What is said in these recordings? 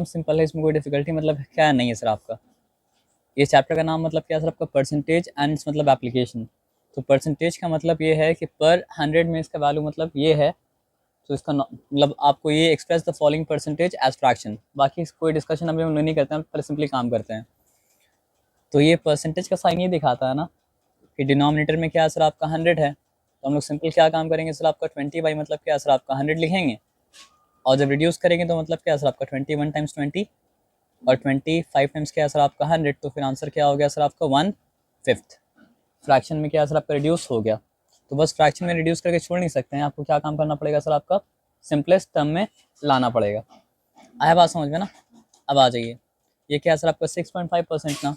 Simple है, इसमें कोई डिफिकल्टी मतलब क्या नहीं है सर आपका। ये चैप्टर का नाम मतलब क्या है सर आपका, परसेंटेज एंड मतलब एप्लीकेशन। तो परसेंटेज का मतलब ये है कि पर 100 में इसका वैल्यू मतलब ये है, तो इसका मतलब आपको ये express the following percentage as fraction. बाकी कोई डिस्कशन अभी हम नहीं करते हैं, पहले सिंपली काम करते हैं। तो ये परसेंटेज का साइन ये दिखाता है ना कि डिनोमिनेटर में क्या सर आपका 100 है, तो हम लोग सिंपल क्या काम करेंगे सर आपका 20 बाई मतलब क्या सर आपका 100 लिखेंगे, और जब रिड्यूस करेंगे तो मतलब क्या सर आपका 21 टाइम्स 20 और 25 टाइम्स क्या सर आपका 100, तो फिर आंसर क्या हो गया सर आपका 1/5। फ्रैक्शन में क्या सर आपका रिड्यूस हो गया। तो बस फ्रैक्शन में रिड्यूस करके छोड़ नहीं सकते हैं, आपको क्या काम करना पड़ेगा सर आपका, सिंपलेस्ट टर्म में लाना पड़ेगा। आया बात समझ में ना। अब आ जाइए, ये क्या सर आपका 6.5% ना,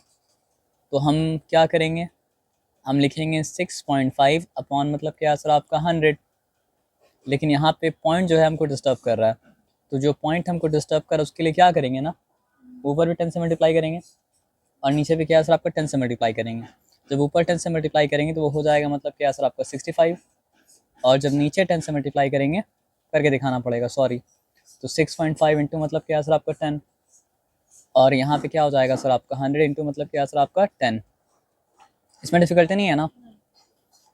तो हम क्या करेंगे, हम लिखेंगे 6.5 अपॉन मतलब क्या सर आपका 100। लेकिन यहाँ पे पॉइंट जो है हमको डिस्टर्ब कर रहा है, तो जो पॉइंट हमको डिस्टर्ब कर रहा है उसके लिए क्या करेंगे ना, ऊपर भी 10 से मल्टीप्लाई करेंगे और नीचे भी क्या सर आपका 10 से मल्टीप्लाई करेंगे। जब ऊपर 10 से मल्टीप्लाई करेंगे तो वो हो जाएगा मतलब क्या सर आपका 65, और जब नीचे 10 से मल्टीप्लाई करेंगे, करके दिखाना पड़ेगा सॉरी, तो 6.5 इंटू मतलब क्या सर आपका 10, और यहाँ पे क्या हो जाएगा सर आपका 100 इंटू मतलब क्या सर आपका 10। इसमें डिफिकल्टी नहीं है ना।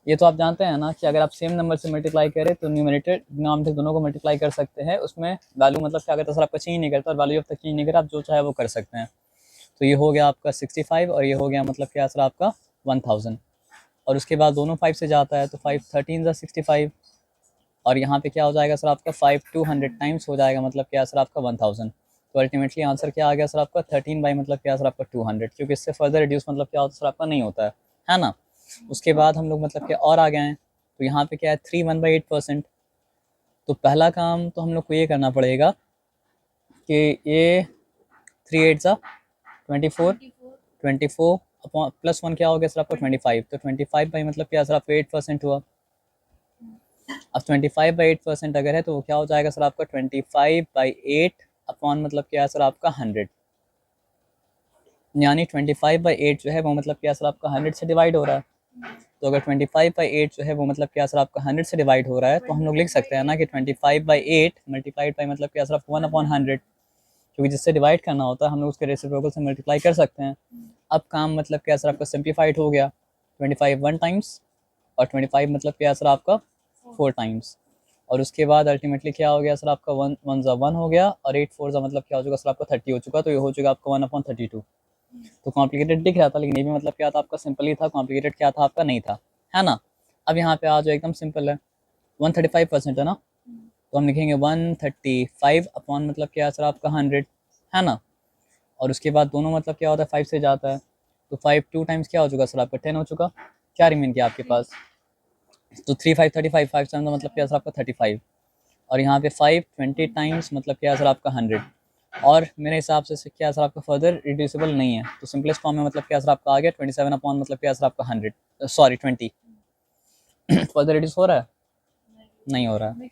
ये तो आप जानते हैं ना कि अगर आप सेम नंबर से मल्टीप्लाई करें तो न्यूमरेटर डिनोमिनेटर दोनों को मल्टीप्लाई कर सकते हैं, उसमें वैल्यू मतलब क्या करता है सर आपका चेंज नहीं करता, और वैल्यू जब तक चेंज नहीं करा आप जो चाहे वो कर सकते हैं। तो ये हो गया आपका 65 और ये हो गया मतलब क्या सर आपका 1000, और उसके बाद दोनों 5 से जाता है तो 5 13 ज़ा 65, और यहाँ पे क्या हो जाएगा सर आपका 5 200 टाइम्स हो जाएगा मतलब क्या सर आपका 1000। तो अल्टीमेटली आंसर क्या आ गया सर आपका 13 बाई मतलब क्या सर आपका 200, क्योंकि इससे फर्दर रिड्यूस मतलब क्या होता है सर आपका नहीं होता है ना। उसके बाद हम लोग मतलब क्या और आ गए हैं, तो यहाँ पे क्या है 3 1/8%। तो पहला काम तो हम लोग को ये करना पड़ेगा कि ये 3 8 ज़ा 24, 24 अपॉन प्लस 1 क्या हो गया सर आपका 25, तो 25 बाई मतलब क्या सर आपका 8% हुआ। अब 25/8% अगर है तो वो क्या हो जाएगा सर आपका 25/8 अपॉन मतलब क्या है सर आपका 100, यानी 25/8 जो है वो मतलब क्या सर आपका 100 से डिवाइड हो रहा है। तो अगर 25/8 जो है वो मतलब क्या सर आपका 100 से डिवाइड हो रहा है, तो हम लोग लिख सकते हैं ना कि 25/8 मल्टीप्लाइड बाई मतलब क्या सर आपका 1/100, क्योंकि जिससे डिवाइड करना होता है हम लोग उसके रेसिप्रोकल से मल्टीप्लाई कर सकते हैं। अब काम मतलब क्या सर आपका सिंप्लीफाइड हो गया, 25 1 टाइम्स और 25 मतलब क्या सर आपका 4 टाइम्स, और उसके बाद अल्टीमेटली क्या हो गया सर आपका 1 1 ज़ा 1 हो गया और 8 4 ज़ा मतलब क्या हो चुका सर आपका 30 हो चुका, तो ये हो चुका आपका 1/32। तो कॉम्प्लिकेटेड दिख रहा था, लेकिन ये भी मतलब क्या था आपका सिंपल ही था, कॉम्प्लिकेटेड क्या था आपका नहीं था, है ना। अब यहाँ पे आ जाओ, एकदम सिंपल है, 135% है ना, तो हम लिखेंगे 135 अपॉन मतलब क्या सर आपका 100, है ना। और उसके बाद दोनों मतलब क्या होता है 5 से जाता है, तो 5 2 टाइम्स क्या हो चुका सर आपका 10 हो चुका, क्या रिमेन किया आपके पास, तो 3 5 35, 5 7 का मतलब क्या सर आपका 35, और यहाँ पे 5 20 टाइम्स मतलब क्या सर आपका 100, और मेरे हिसाब से क्या सर आपका फर्दर रिड्यूसिबल नहीं है, तो सिंपलेस्ट फॉर्म में मतलब क्या सर आपका आ गया 27 अपॉन मतलब क्या सर आपका 100, सॉरी 20। फर्दर रिड्यूस हो रहा है, नहीं हो रहा है।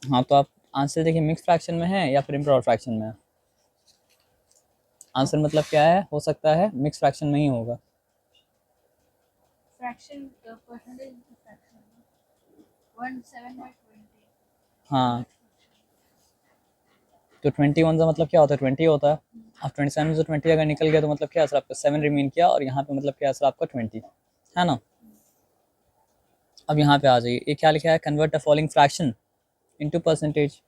हाँ तो आप आंसर देखिए मिक्स फ्रैक्शन में है या फिर इम्प्रॉपर फ्रैक्शन में है। आंसर मतलब क्या है, हो सकता है मिक्स फ्रैक्शन में ही होगा। Fraction percentage fraction 17/20। हाँ तो 21 का मतलब क्या होता है 20 होता है, अब 27 से 20 अगर निकल गया तो मतलब क्या सर आपका 7 रिमेन किया, और यहाँ पे मतलब क्या सर आपका 20, है ना। अब यहाँ पे आ जाइए, ये क्या लिखा है, convert the following fraction into percentage.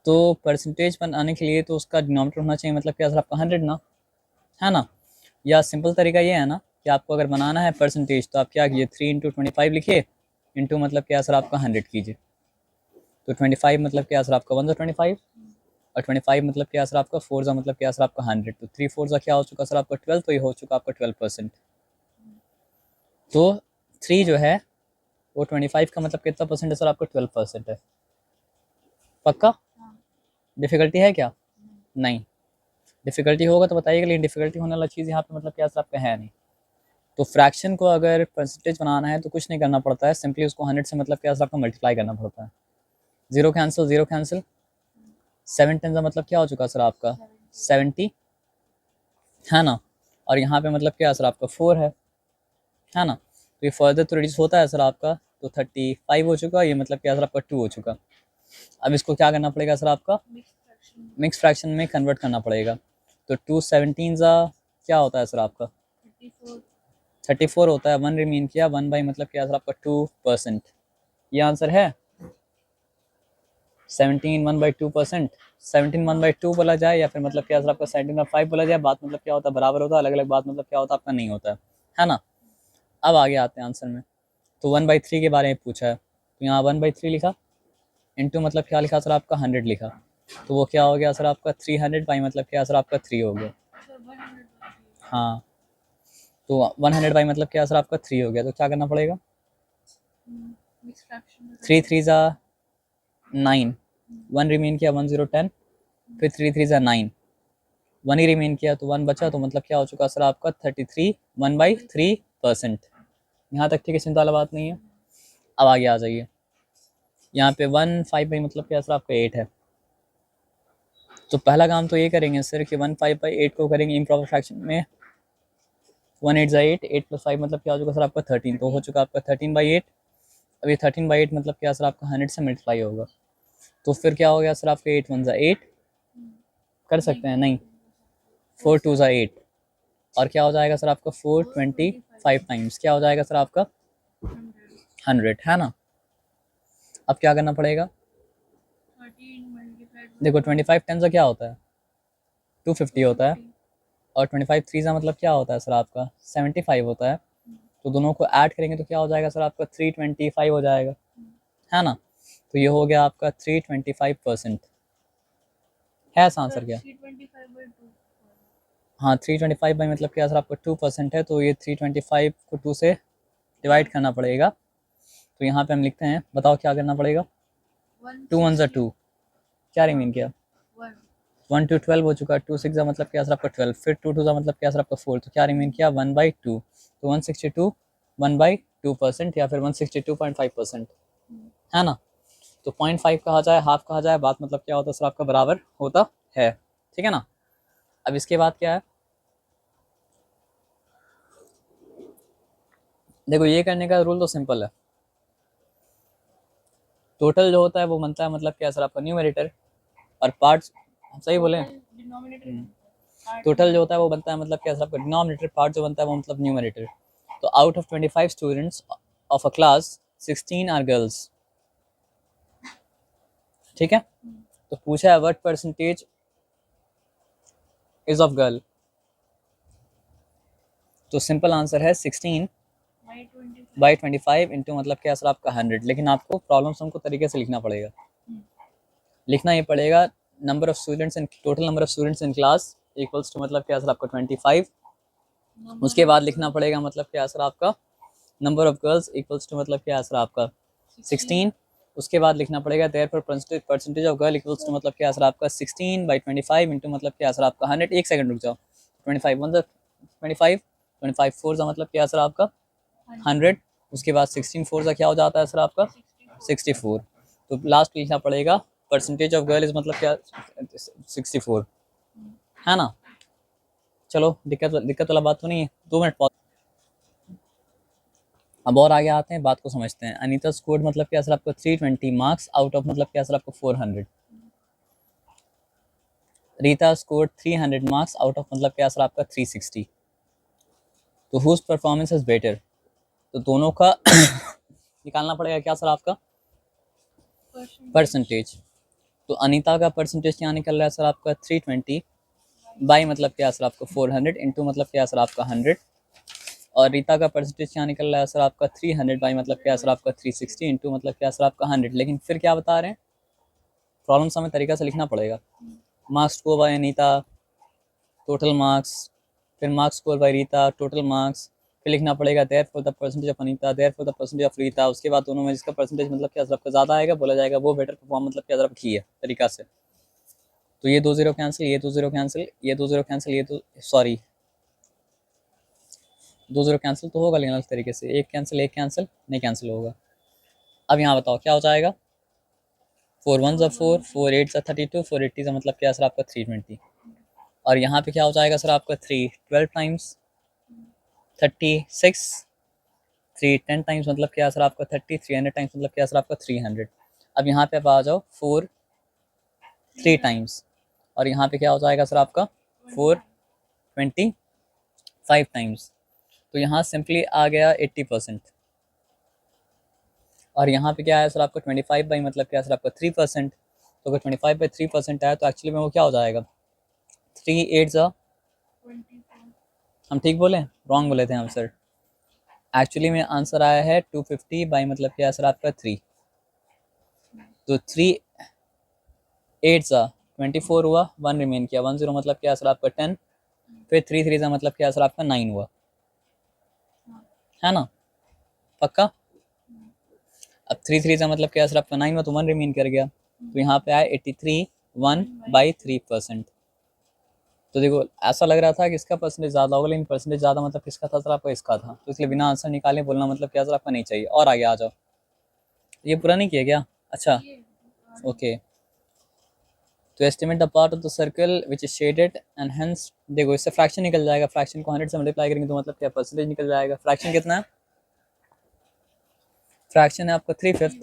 तो परसेंटेज बनाने के लिए तो उसका डिनोमिनेटर होना चाहिए मतलब क्या सर आपका 100 ना, है ना। या सिंपल तरीका ये है ना कि आपको अगर बनाना है परसेंटेज तो आप क्या कीजिए 3 इंटू 25 लिखिए, इंटू मतलब क्या सर आपका 100 कीजिए, तो 25 मतलब क्या सर आपका 1 ज़ा 25, और 25 मतलब क्या सर आपका 4 ज़ा मतलब क्या सर आपका 100, तो 3 4 ज़ा क्या हो चुका सर आपका 12, तो ये हो चुका आपका 12%। तो 3 जो है वो 25 का मतलब कितना परसेंट है सर आपका 12% है। पक्का डिफ़िकल्टी है क्या, नहीं। डिफ़िकल्टी होगा तो बताइएगा, लेकिन डिफ़िकल्टी होने वाला चीज़ यहाँ पे मतलब क्या सर आपका है नहीं। तो फ्रैक्शन को अगर परसेंटेज बनाना है तो कुछ नहीं करना पड़ता है, सिंपली उसको 100 से मतलब क्या सर आपका मल्टीप्लाई करना पड़ता है। जीरो कैंसिल, जीरो कैंसिल, 7 10 का मतलब क्या हो चुका सर आपका 70, है ना। और यहाँ पे मतलब क्या सर आपका 4 है ना। तो ये फर्दर तो रिड्यूस होता है सर आपका, तो 35 हो चुका, ये मतलब क्या सर आपका 2 हो चुका। अब इसको क्या करना पड़ेगा सर आपका, मिक्स फ्रैक्शन मिक्स फ्रैक्शन में कन्वर्ट करना पड़ेगा। तो 2/17 क्या होता है सर आपका, 34 34 होता है। 1 रिमेन किया, 1 बाई मतलब क्या सर आपका 2%। ये आंसर है 17 1/2%। 17 1/2 बोला जाए या फिर मतलब क्या सर आपका 17/5 बोला जाए, बात मतलब क्या होता है, बराबर होता है। अलग अलग बात मतलब क्या होता है आपका नहीं होता है ना। अब आगे आते हैं आंसर में। तो 1/3 के बारे में पूछा है, तो यहाँ 1/3 लिखा, इंटू मतलब क्या लिखा सर आपका 100 लिखा। तो वो क्या हो गया सर आपका 300 बाई मतलब क्या सर आपका 3 हो गया। सर 100 हाँ, तो 100 बाई मतलब क्या सर आपका 3 हो गया। तो क्या करना पड़ेगा, मिक्स फ्रैक्शन 3 3 9, 1 रिमेन किया 1 0 10, फिर 3 3 9, 1 ही रिमेन किया तो 1 बचा। तो मतलब क्या हो चुका सर आपका 33 1/3%। यहाँ तक ठीक है, चिंता वाला बात नहीं है। अब आगे आ जाइए, यहाँ पे 1/5 बाई मतलब क्या सर आपका 8 है। तो पहला काम तो ये करेंगे सर कि 1/5/8 को करेंगे इम्प्रॉपर फ्रैक्शन में। 1 8 8, 8 + 5 मतलब क्या हो चुका सर आपका 13, तो हो चुका आपका 13/8। अब ये 13/8 मतलब क्या सर आपका 100 से मल्टीप्लाई होगा। तो फिर क्या हो गया सर आपका 8 1 8 कर सकते हैं, नहीं 4 2 8, और क्या हो जाएगा सर आपका 425 टाइम्स क्या हो जाएगा सर आपका 100, है ना। अब क्या करना पड़ेगा, 13 मल्टीप्लाइड देखो 25 10 क्या होता है 250 होता है, और 25 3 मतलब क्या होता है सर आपका 75 होता है। तो दोनों को ऐड करेंगे तो क्या हो जाएगा सर आपका 325 हो जाएगा, है ना। तो ये हो गया आपका 325%, है ऐसा आंसर क्या। 325/2 हाँ 325 बाई मतलब क्या सर आपका 2% है, तो ये 325 को 2 से डिवाइड करना पड़ेगा। तो यहाँ पे हम लिखते हैं, बताओ क्या करना पड़ेगा। 2 1 2, क्या रिमीन किया 1 1 2 12 हो चुका है। 2 6 मतलब क्या सर आपका 12, फिर 2 2 मतलब क्या सर आपका 4, तो क्या रिमीन किया 1/2। तो 162 1/2% या फिर 162.5%, है ना। तो 0.5 कहा जाए, हाफ कहा जाए, बात मतलब क्या होता है सर आपका बराबर होता है, ठीक है ना। अब इसके बाद क्या है, देखो ये करने का रूल तो सिंपल है। टोटल जो होता है वो बनता है मतलब क्या सर आपका न्यूमरेटर, और पार्ट्स, सही बोले, डिनोमिनेटर टोटल जो होता है वो बनता है मतलब क्या सर आपका डिनोमिनेटर, पार्ट जो बनता है वो मतलब न्यूमरेटर। तो out of 25 students of a class 16 are girls, ठीक है। तो पूछा है what percentage is of girl, तो सिंपल आंसर है 16 बाई 25 इंटू मतलब क्या सर आपका 100। लेकिन आपको प्रॉब्लम हमको तरीके से लिखना पड़ेगा, लिखना ये पड़ेगा number of students in, total number of students in class equals to मतलब क्या सर आपका 25। उसके बाद लिखना पड़ेगा मतलब क्या सर आपका number of girls equals to मतलब क्या सर आपका 16। उसके बाद लिखना पड़ेगा therefore percentage of girl equals to मतलब क्या सर आपका 16 बाई 25 इंटू मतलब क्या सर आपका 100। एक सेकंड रुक जाओ, 25 1 25, 25 4 का मतलब क्या सर आपका 100। उसके बाद 16 4 का क्या हो जाता है सर आपका 64। तो लास्ट लिखना पड़ेगा परसेंटेज ऑफ गर्ल इज मतलब क्या 64, है ना। चलो दिक्कत वाला बात तो नहीं है, 2 मिनट पॉज। अब और आगे आते हैं, बात को समझते हैं। अनीता स्कोर्ड मतलब क्या सर आपको 320 मार्क्स आउट ऑफ मतलब क्या सर आपको 400। Rita scored 300 marks out of मतलब क्या सर आपका 360। तो हुज परफॉर्मेंस इज बेटर, तो दोनों का निकालना पड़ेगा क्या सर आपका परसेंटेज। तो अनीता का परसेंटेज क्या निकल रहा है सर आपका 320 बाई मतलब क्या सर आपका 400 इंटू मतलब क्या सर आपका 100। और रीता का परसेंटेज क्या निकल रहा है सर आपका 300 बाई मतलब क्या सर आपका 360 इंटू मतलब क्या सर आपका 100। लेकिन फिर क्या बता रहे हैं, प्रॉब्लम हमें तरीका से लिखना पड़ेगा। Marks score by Anita total marks, फिर marks score by Rita total marks, फिर लिखना पड़ेगा therefore the percentage of Anita, therefore the percentage of Rita. उसके बाद दोनों में जिसका परसेंटेज मतलब क्या सर आपका ज़्यादा आएगा बोला जाएगा वो बेटर परफॉर्म मतलब क्या सर आपका की है तरीका से। तो ये 2 0 कैंसिल, ये 2 0 कैंसिल, ये 2 0 कैंसिल, ये 2 सॉरी 2 0 कैंसिल तो होगा लेकिन अलग तरीके से, एक कैंसिल एक कैंसिल नहीं कैंसिल होगा। अब यहाँ बताओ क्या हो जाएगा 4 1 4, 4 8 32, 4 80 मतलब क्या सर आपका 320। और यहाँ पे क्या हो जाएगा सर आपका 3 12 टाइम्स 36, 3 10 टाइम्स मतलब क्या सर आपका 30, 300 टाइम्स मतलब क्या सर आपका 300। अब यहाँ पे आप आ जाओ 4 3 टाइम्स, और यहाँ पे क्या हो जाएगा सर आपका 4 25 टाइम्स। तो यहाँ सिंपली आ गया 80%। और यहाँ पे क्या है सर आपका 25 बाई मतलब क्या है सर आपका 3%। तो अगर 25 बाई 3% आया तो एक्चुअली में वो क्या हो जाएगा 3 8 ज़ा, 24. हम ठीक बोले रॉन्ग बोले थे हम सर। एक्चुअली में आंसर आया है 250 बाई मतलब क्या है सर आपका 3। तो 3 8 ज़ा 24 हुआ, 1 रिमेन किया, 1 0 मतलब क्या है सर आपका 10, फिर 3 3 ज़ा मतलब क्या है सर आपका 9 हुआ, है ना पक्का। अब 3 3 ज़ा मतलब क्या है सर आपका 9 हुआ, तो 1 रिमेन कर गया। तो यहाँ पे आया 83 1 बाई 3%। तो देखो ऐसा लग रहा था कि इसका परसेंटेज ज़्यादा होगा, लेकिन परसेंटेज ज़्यादा मतलब किसका था सर आपका इसका था। तो इसलिए बिना आंसर निकाले बोलना मतलब क्या सर आपका नहीं चाहिए। और आगे आ जाओ, ये पूरा नहीं किया क्या? अच्छा ओके। तो estimate the part of the circle which is shaded and hence, देखो इससे फ्रैक्शन निकल जाएगा, फ्रैक्शन को 100 से मल्टीप्लाई करेंगे तो मतलब क्या परसेंटेज निकल जाएगा। फ्रैक्शन कितना है? फ्रैक्शन है आपका 3/5,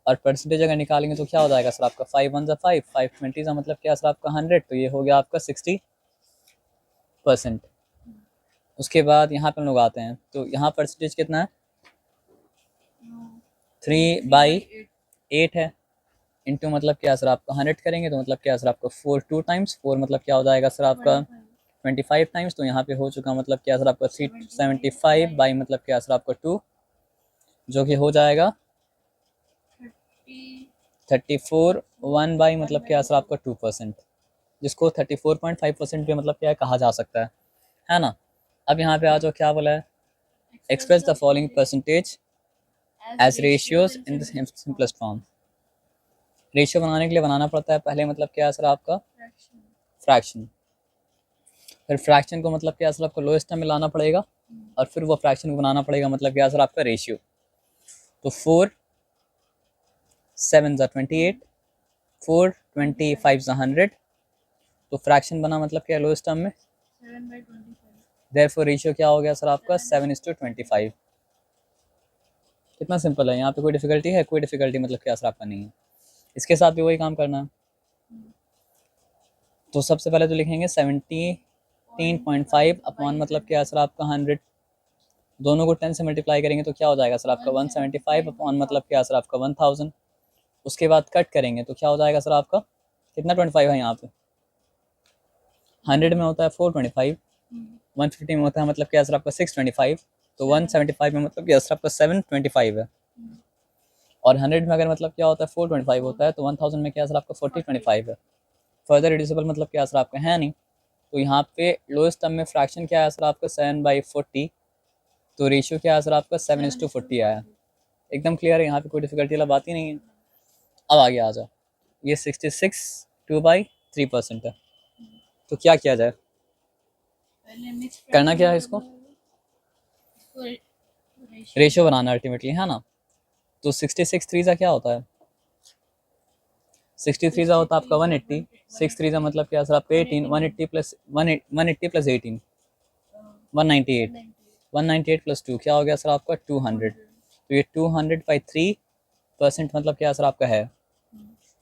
और परसेंटेज अगर निकालेंगे तो क्या हो जाएगा सर आपका 5 1 5 5 20 का मतलब क्या सर आपका 100, तो ये हो गया आपका 60%। उसके बाद यहाँ पे हम लोग आते हैं, तो यहाँ परसेंटेज कितना है 3/8 है, इंटू मतलब क्या सर आपका 100 करेंगे तो मतलब क्या सर आपका 4 2 टाइम्स 4 मतलब क्या हो जाएगा सर आपका 25 टाइम्स। तो यहाँ पे हो चुका मतलब क्या सर आपका 375 बाई मतलब क्या सर आपका 2, जो कि हो जाएगा 34 1 बाई मतलब क्या सर आपका 2%, जिसको 34.5% भी मतलब क्या कहा जा सकता है ना। अब यहाँ पे आ जाओ क्या बोला है, express the following percentage as ratios in the simplest form. Ratio बनाने के लिए बनाना पड़ता है पहले मतलब क्या सर आपका फ्रैक्शन, फिर फ्रैक्शन को मतलब क्या सर आपको लोएस्ट टर्म में लाना पड़ेगा, और फिर वो फ्रैक्शन को बनाना पड़ेगा मतलब क्या सर आपका रेशियो। तो 4 7 ज़ा 28, 4 25 ज़ा 100, तो फ्रैक्शन बना मतलब क्या लोएस्ट टर्म में, 7/25. देयरफॉर रेशियो क्या हो गया सर आपका 7:25। कितना सिंपल है, यहाँ पे कोई डिफिकल्टी है? कोई डिफिकल्टी मतलब क्या सर आपका नहीं है। इसके साथ भी वही काम करना है। तो सबसे पहले तो लिखेंगे 17.5 अपॉन मतलब क्या सर आपका 100, दोनों को 10 से मल्टीप्लाई करेंगे तो क्या हो जाएगा सर आपका 175 अपॉन मतलब क्या सर आपका 1000। उसके बाद कट करेंगे तो क्या हो जाएगा सर आपका कितना 25 है यहाँ पे, 100 में होता है 425, 150 में होता है मतलब क्या सर आपका 625, तो 175 में मतलब क्या सर आपका 725 है, और 100 में अगर मतलब क्या होता है 425 होता है, तो 1000 में क्या सर आपका 4025 है। फर्दर रिड्यूसिबल मतलब क्या सर आपका है नहीं। तो यहाँ पे लोएस्ट टर्म में फ्रैक्शन क्या है सर आपका 7/40, तो रेशियो क्या है सर आपका 7:40 आया। एकदम क्लियर है, यहाँ पे कोई डिफिकल्टी वाला बात ही नहीं है। अब आगे आ जाओ, ये 66 2/3% है, तो क्या किया जाए, करना क्या है इसको, रेशियो बनाना अल्टीमेटली, है ना। तो 66 3 का क्या होता है, 63 का होता है आपका 180, 6 3 का मतलब क्या सर आपका 18, 180 प्लस 180 प्लस 18 198, 198 प्लस 2 क्या हो गया सर आपका 200। तो ये 200/3% मतलब क्या सर आपका है।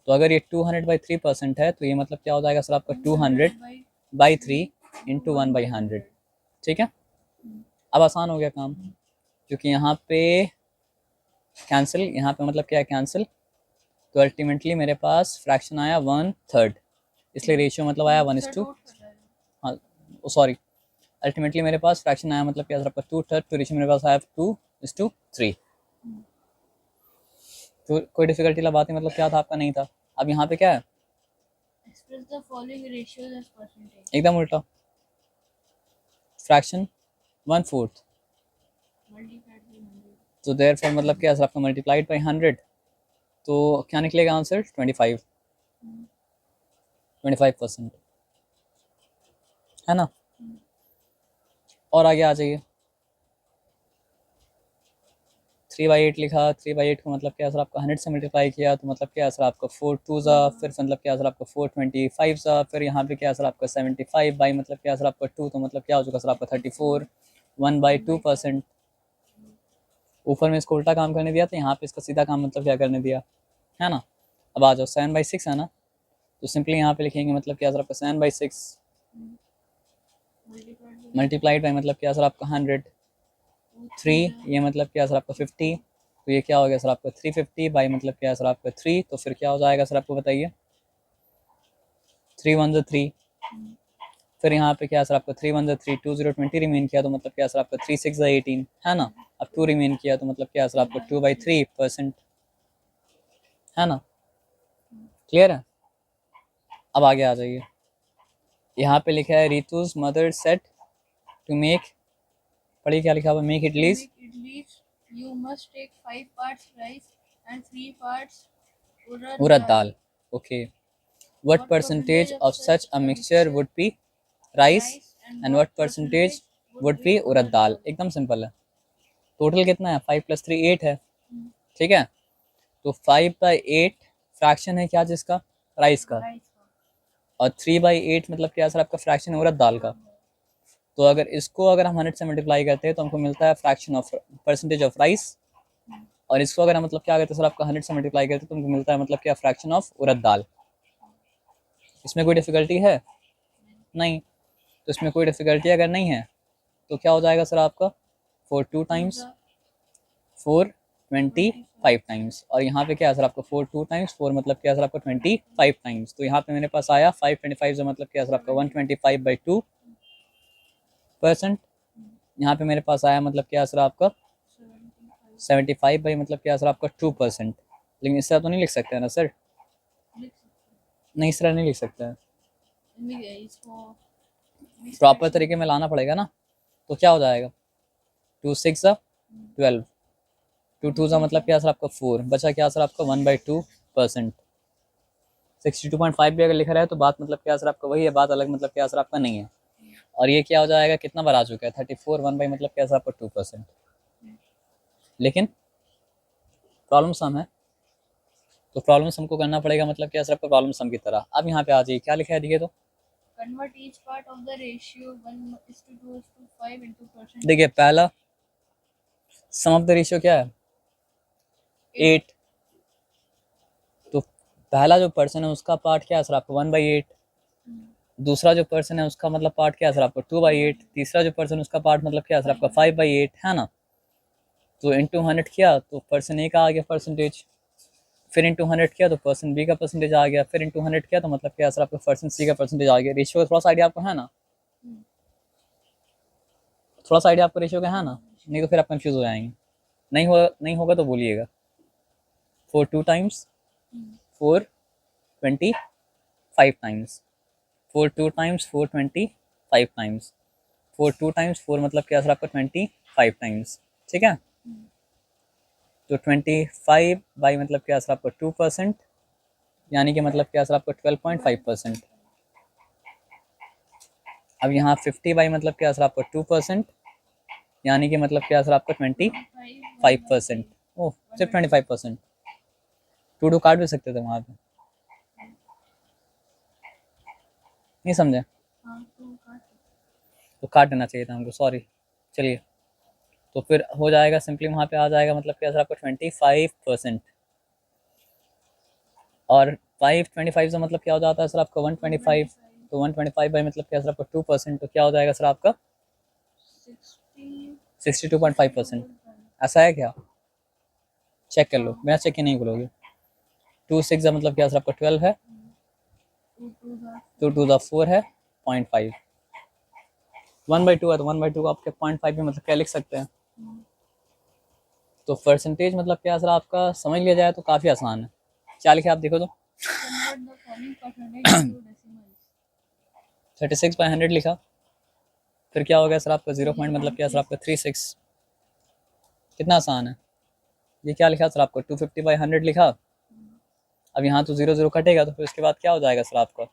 तो अगर ये 200/3% है तो ये मतलब क्या हो जाएगा सर आपका 200/3 इंटू 1/100। ठीक है, अब आसान हो गया काम, क्योंकि यहाँ पे कैंसिल, यहाँ पे मतलब क्या है कैंसिल, तो अल्टीमेटली मेरे पास फ्रैक्शन आया 1/3, इसलिए रेशियो मतलब आया 1:, हाँ सॉरी, अल्टीमेटली मेरे पास फ्रैक्शन आया मतलब क्या सर आपका 2/3, तो रेशियो मेरे पास आया 2:3। तो कोई डिफिकल्टी वाला बात नहीं, मतलब क्या था आपका नहीं था। अब यहाँ पे क्या है, Express the following ratios as percentage. एकदम उल्टा, फ्रैक्शन 1/4, Multiplied by 100. तो देयरफॉर मतलब क्या सर आपका मल्टीप्लाइड बाई 100, तो क्या निकलेगा आंसर 25% है ना। और आगे आ जाइए, 3/8 लिखा, 3/8 को मतलब क्या सर आपका 100 से मल्टीप्लाई किया तो मतलब क्या सर आपका 4 2 ज़ा, फिर मतलब क्या सर आपका 425 ज़ा, फिर यहाँ पे क्या सर आपका 75 बाई मतलब क्या सर आपका 2, तो मतलब क्या हो चुका सर आपका 34 1/2%। ऊपर में इसको उल्टा काम करने दिया तो यहाँ पे इसका सीधा काम मतलब क्या करने दिया, है ना। अब आ जाओ 7/6 है ना, तो सिंपली यहाँ पे लिखेंगे मतलब क्या सर आपका 7/6 मल्टीप्लाइड बाई मतलब क्या सर आपका 100, 3 ये मतलब क्या सर आपका 50, तो ये क्या हो गया सर आपका 350 बाई मतलब क्या सर आपका 3, तो फिर क्या हो जाएगा सर आपको बताइए, 3 1 3, फिर यहाँ पे क्या सर आपका 3 1 3, 2 0 20 रिमेन किया तो मतलब क्या सर आपका 3 6 18 है ना। अब 2 रिमेन किया तो मतलब क्या सर आपका 2/3%, है ना। क्लियर है। अब आगे आ जाइए, यहाँ पे लिखा है Ritu's mother set to make, पढ़िए क्या लिखा हुआ, make To idlis make idlis, you must take 5 parts rice and 3 parts urad dal. Okay, what What percentage percentage of such a mixture would be rice rice and and what what percentage would would be be urad urad dal. dal? एकदम simple है। Total कितना है, 5 + 3 8 है, ठीक है। तो 5/8 fraction है क्या जिसका, राइस का, Rice ka. और 3/8 मतलब क्या सर आपका फ्रैक्शन है उड़द दाल का। तो अगर इसको अगर हम 100 से मल्टीप्लाई करते हैं तो हमको मिलता है fraction of percentage of rice, और इसको अगर हम मतलब क्या करते हैं सर आपका 100 से मल्टीप्लाई करते हैं तो हमको मिलता है मतलब क्या फ्रैक्शन ऑफ उड़द दाल। इसमें कोई डिफिकल्टी है नहीं, तो इसमें कोई डिफिकल्टी अगर नहीं है तो क्या हो जाएगा सर आपका 4 2 टाइम्स 4 25 टाइम्स, और यहाँ पे क्या है सर आपका 4 2 टाइम्स 4 मतलब क्या है सर आपका 25 टाइम्स, तो यहाँ पे मेरे पास आया 525 जो मतलब क्या है सर आपका 125/2%। यहाँ पे मेरे पास आया मतलब क्या है सर आपका 75 बाई मतलब क्या है सर आपका 2%। लेकिन इस तरह तो नहीं लिख सकते हैं ना सर, नहीं इस तरह नहीं लिख सकते हैं, प्रॉपर तरीके में लाना पड़ेगा ना। तो क्या हो जाएगा 2 6 12, 2 2 मतलब क्या सर आपका 4, बचा क्या सर आपका 1/2%। 62.5 भी अगर लिखा रहा है तो बात मतलब क्या सर आपका वही है, बात अलग मतलब क्या सर आपका नहीं है। और ये क्या हो जाएगा, कितना बार आ चुका है 34, 1 बाई मतलब क्या सर आपका 2%। लेकिन प्रॉब्लम सम है, तो प्रॉब्लम सम को करना पड़ेगा मतलब क्या सर आपका प्रॉब्लम सम की तरह। अब यहाँ पे आ जाइए क्या लिखा है देखिए, तो Convert each part of the ratio 1:2:5 into percentage. देखिए पहला सम ऑफ द रेशियो क्या है 8, तो पहला जो पर्सन है उसका पार्ट क्या है सर आपका 1/8, दूसरा जो पर्सन है उसका मतलब पार्ट क्या है सर आपका 2/8, तीसरा जो पर्सन उसका पार्ट मतलब क्या है सर आपका 5/8, है ना। तो इंटू 100 किया तो पर्सन ए का आ गया परसेंटेज, फिर इंटू 100 किया तो पर्सन बी का परसेंटेज आ गया, फिर इंटू 100 किया तो मतलब क्या सर आपका पर्सन सी का परसेंटेज आ गया। रेशियो का थोड़ा सा आइडिया आपको है ना, थोड़ा सा आइडिया आपको रेशियो का है ना, नहीं तो फिर आप कंफ्यूज हो जाएंगे। नहीं होगा तो बोलिएगा। 4 2 times 4 25 times, 4 2 times 4 25 times, 4 2 times 4 मतलब क्या सर आपका 25 टाइम्स, ठीक है। तो 25 बाई मतलब क्या सर आपका 2%, यानी कि मतलब क्या सर आपका 12.5%। अब यहाँ 50 बाई मतलब क्या सर आपका 2%, यानी कि मतलब क्या सर आपका 25%। ओह सिर्फ 25%, 2 2 काट भी सकते थे वहाँ पे, नहीं समझे, तो काट देना चाहिए था हमको, सॉरी। चलिए, तो फिर हो जाएगा सिंपली वहाँ पे आ जाएगा मतलब क्या सर आपका 25%, और 525 का मतलब क्या हो जाता है सर आपका 125, तो 125 बाई मतलब क्या सर आपका 2%, तो क्या हो जाएगा सर आपका 62.5%। ऐसा है क्या, चेक कर लो, बिना चेक के नहीं करोगे। 2 6 मतलब क्या सर आपका 12 है, 2 2 4 है 0.5, 1/2 है तो 1/2 को आपके 0.5 में मतलब क्या लिख सकते हैं। तो परसेंटेज मतलब क्या सर आपका समझ लिया जाए तो काफ़ी आसान है। क्या लिखे आप देखो तो 36/100 लिखा, फिर क्या हो गया सर आपका 0 पॉइंट मतलब क्या सर आपका 36, कितना आसान है। ये क्या लिखा सर आपका 250/100 लिखा। अब यहाँ तो 0 0 कटेगा तो फिर उसके बाद क्या हो जाएगा सर आपका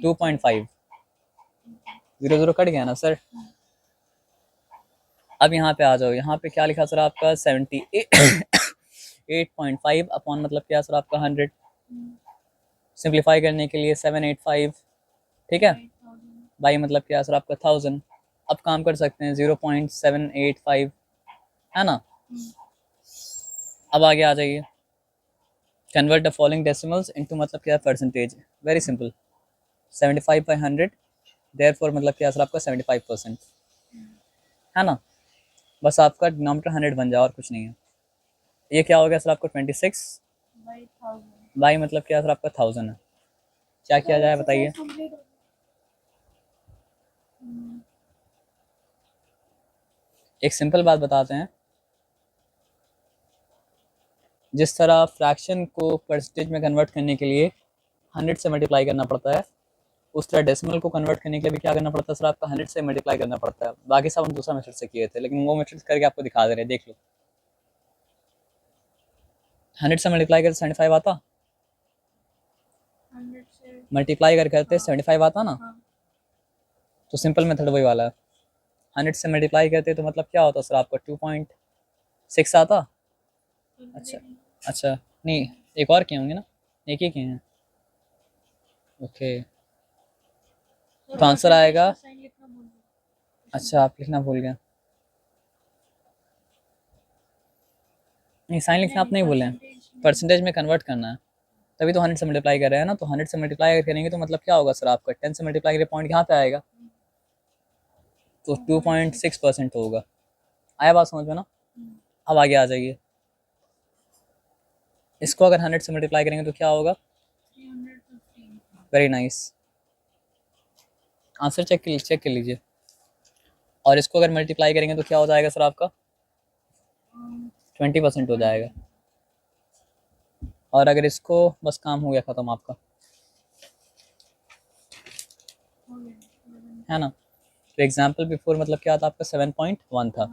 2.5, 0 0 कट गया ना सर। अब यहाँ पे आ जाओ, यहाँ पे क्या लिखा सर आपका 78.5 अपॉन मतलब क्या सर आपका 100, सिंप्लीफाई करने के लिए 785, ठीक है, बाई मतलब क्या सर आपका 1000। अब काम कर सकते हैं 0.785, है ना। अब आगे आ जाइए, convert the following decimals into मतलब क्या है परसेंटेज, वेरी सिंपल 75/100 देयरफॉर मतलब क्या सर आपका 75% है ना। बस आपका डिनोमिनेटर 100 बन जाए और कुछ नहीं है। ये क्या हो गया सर आपको 26 by 1000. बाई मतलब क्या सर आपका 1000 है। क्या किया जाए बताइए। एक सिंपल बात बताते हैं, जिस तरह फ्रैक्शन को परसेंटेज में कन्वर्ट करने के लिए 100 से मल्टीप्लाई करना पड़ता है, उस तरह डेसिमल को कन्वर्ट करने के लिए भी क्या करना पड़ता है सर आपका 100 से मल्टीप्लाई करना पड़ता है। बाकी सब हम दूसरा मेथड से किए थे, लेकिन वो मेथड करके आपको दिखा दे रहे हैं, देख लो। 100 से मल्टीप्लाई करते 75 आता, 100 से मल्टीप्लाई करते 75 आता ना। हाँ तो सिंपल मेथड वही वाला है। 100 से मल्टीप्लाई करते तो मतलब क्या होता सर आपका 2.6 आता। तो अच्छा लेकिन अच्छा, नहीं एक और किए होंगे ना, एक ही किए हैं। ओके, तो आंसर आएगा। साइन लिखना भूल गए। अच्छा आप लिखना भूल गए। नहीं साइन लिखना आप नहीं भूलें, परसेंटेज में कन्वर्ट करना है, तभी तो 100 से मल्टीप्लाई कर रहे हैं ना। तो 100 से मल्टीप्लाई अगर करेंगे तो मतलब क्या होगा सर आपका 10 से मल्टीप्लाई के पॉइंट यहाँ पे आएगा, तो 2.6% होगा। आया बात समझ में ना। अब आगे आ जाइए, इसको अगर 100 से मल्टीप्लाई करेंगे तो क्या होगा। 315. वेरी नाइस, आंसर चेक कर लीजिए। और इसको अगर मल्टीप्लाई करेंगे तो क्या हो जाएगा सर आपका 20% हो जाएगा। और अगर इसको, बस काम हो गया ख़त्म आपका, हो गया. है ना। तो एग्जाम्पल बिफोर मतलब क्या था आपका 7.1 था,